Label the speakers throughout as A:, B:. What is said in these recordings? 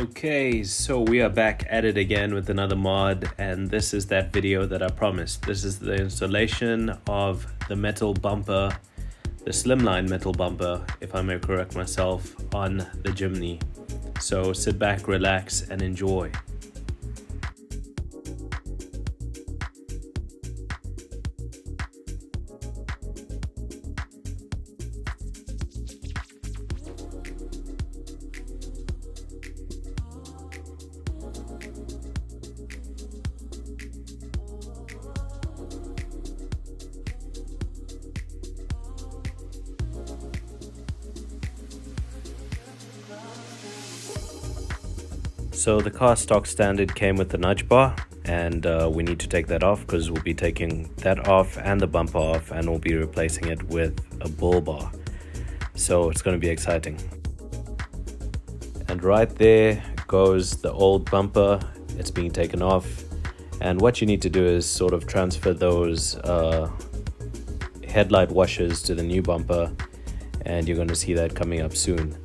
A: Okay, so we are back at it again with another mod, and this is that video that I promised. This is the installation of the metal bumper, the Slimline metal bumper, if I may correct myself, on the Jimny. So sit back, relax, and enjoy. So the car stock standard came with the nudge bar, and we need to take that off because we'll be taking that off and the bumper off, and we'll be replacing it with a bull bar. So it's going to be exciting. And right there goes the old bumper. It's being taken off, and what you need to do is sort of transfer those headlight washers to the new bumper, and you're going to see that coming up soon.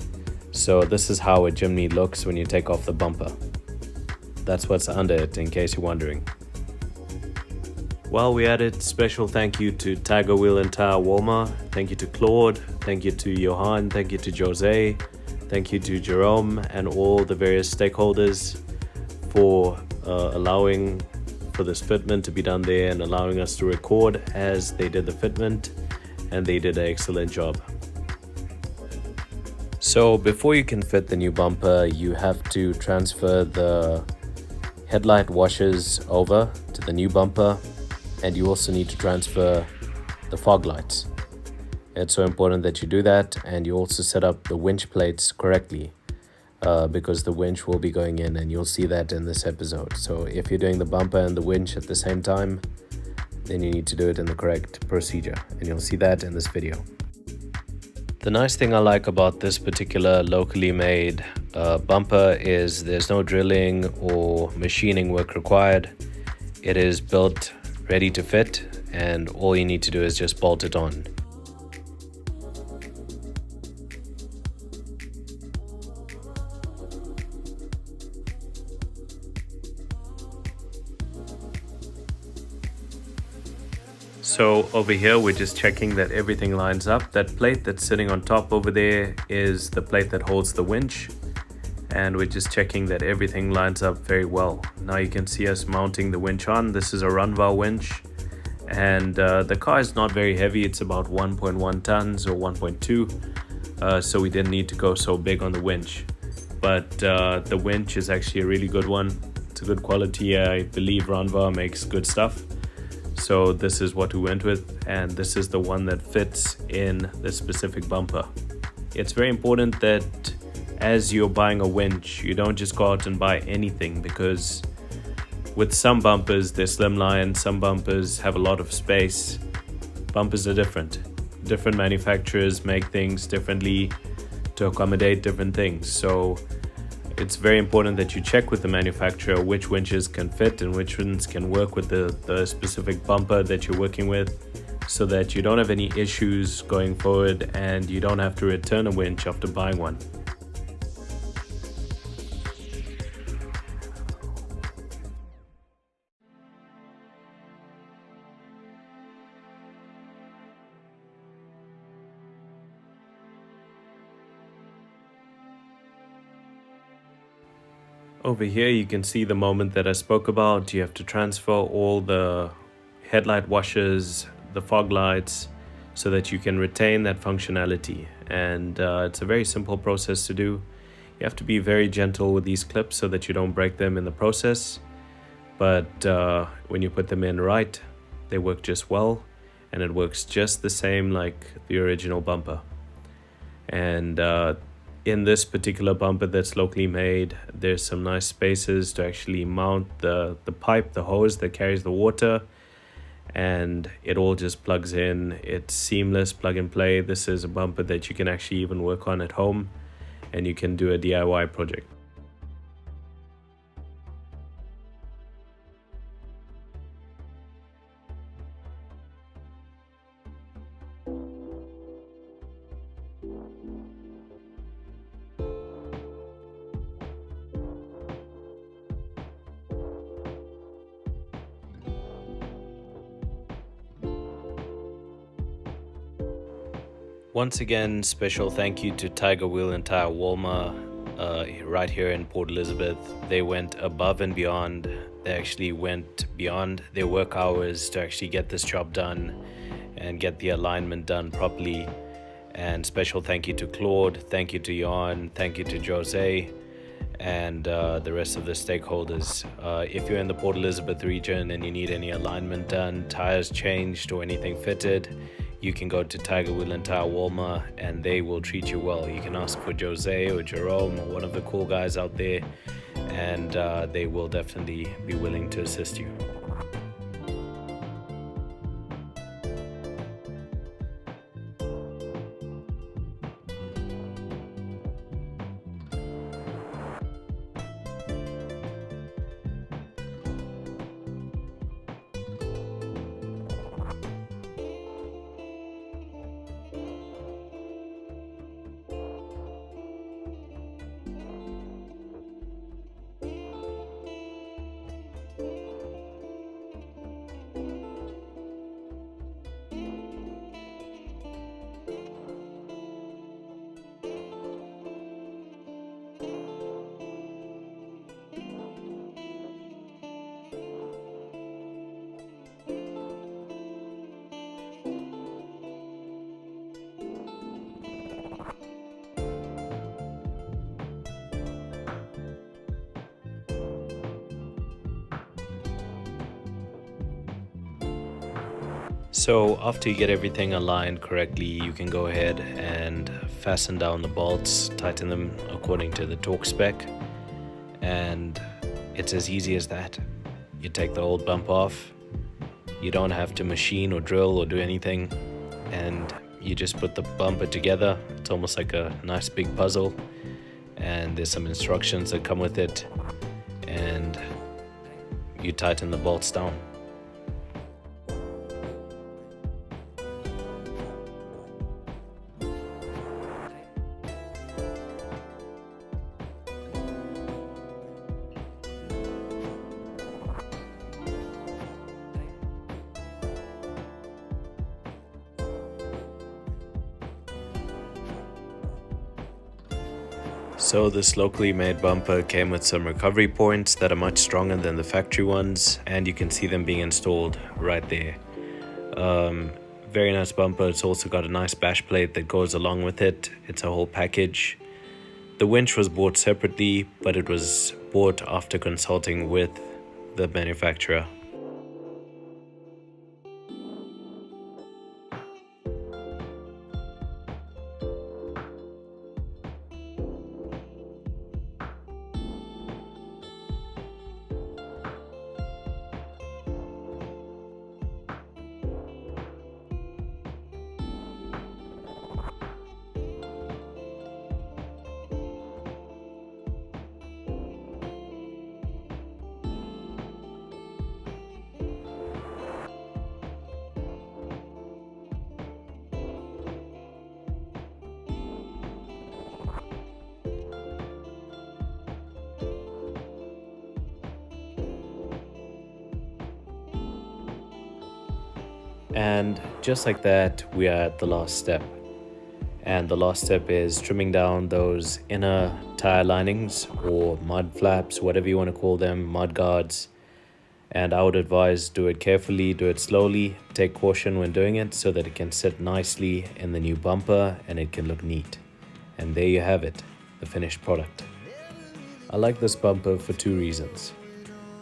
A: So this is how a Jimny looks when you take off the bumper. That's what's under it, in case you're wondering. While we're at it, special thank you to Tiger Wheel and Tire Walmer. Thank you to Claude. Thank you to Johan. Thank you to Jose. Thank you to Jerome and all the various stakeholders for allowing for this fitment to be done there and allowing us to record as they did the fitment, and they did an excellent job. So before you can fit the new bumper, you have to transfer the headlight washers over to the new bumper, and you also need to transfer the fog lights. It's so important that you do that, and you also set up the winch plates correctly because the winch will be going in, and you'll see that in this episode. So if you're doing the bumper and the winch at the same time, then you need to do it in the correct procedure, and you'll see that in this video. The nice thing I like about this particular locally made bumper is there's no drilling or machining work required. It is built ready to fit, and all you need to do is just bolt it on. So over here, we're just checking that everything lines up. That plate that's sitting on top over there is the plate that holds the winch. And we're just checking that everything lines up very well. Now you can see us mounting the winch on. This is a Runval winch. And the car is not very heavy. It's about 1.1 tons or 1.2. So we didn't need to go so big on the winch. But the winch is actually a really good one. It's a good quality. I believe Runval makes good stuff. So this is what we went with, and this is the one that fits in the specific bumper. It's very important that as you're buying a winch, you don't just go out and buy anything, because with some bumpers, they're slimline, some bumpers have a lot of space. Bumpers are different. Different manufacturers make things differently to accommodate different things. So it's very important that you check with the manufacturer which winches can fit and which ones can work with the specific bumper that you're working with, so that you don't have any issues going forward and you don't have to return a winch after buying one. Over here you can see the moment that I spoke about. You have to transfer all the headlight washers, the fog lights, so that you can retain that functionality. And it's a very simple process to do. You have to be very gentle with these clips so that you don't break them in the process. But when you put them in right, they work just well, and it works just the same like the original bumper. And in this particular bumper that's locally made, there's some nice spaces to actually mount the pipe, the hose that carries the water, and it all just plugs in. It's seamless, plug and play. This is a bumper that you can actually even work on at home, and you can do a DIY project. Once again, special thank you to Tiger Wheel and Tire Walmer right here in Port Elizabeth. They went above and beyond. They actually went beyond their work hours to actually get this job done and get the alignment done properly. And special thank you to Claude, thank you to Jan, thank you to Jose, and the rest of the stakeholders. If you're in the Port Elizabeth region and you need any alignment done, tires changed or anything fitted, you can go to Tiger Wheel and Tire Walmer and they will treat you well. You can ask for Jose or Jerome or one of the cool guys out there, and they will definitely be willing to assist you. So after you get everything aligned correctly, you can go ahead and fasten down the bolts, tighten them according to the torque spec, and it's as easy as that. You take the old bump off, you don't have to machine or drill or do anything, and you just put the bumper together. It's almost like a nice big puzzle, and there's some instructions that come with it, and you tighten the bolts down. So this locally made bumper came with some recovery points that are much stronger than the factory ones, and you can see them being installed right there. Very nice bumper. It's also got a nice bash plate that goes along with it. It's a whole package. The winch was bought separately, but it was bought after consulting with the manufacturer. And just like that, we are at the last step. And the last step is trimming down those inner tire linings or mud flaps, whatever you want to call them, mud guards. And I would advise do it carefully, do it slowly, take caution when doing it so that it can sit nicely in the new bumper and it can look neat. And there you have it, the finished product. I like this bumper for two reasons.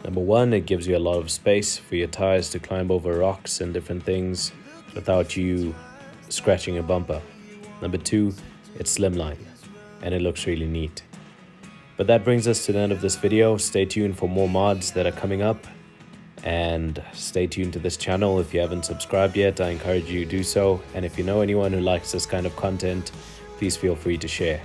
A: Number one, it gives you a lot of space for your tires to climb over rocks and different things without you scratching your bumper. Number two, it's slimline and it looks really neat. But that brings us to the end of this video. Stay tuned for more mods that are coming up, and stay tuned to this channel. If you haven't subscribed yet, I encourage you to do so. And if you know anyone who likes this kind of content, please feel free to share.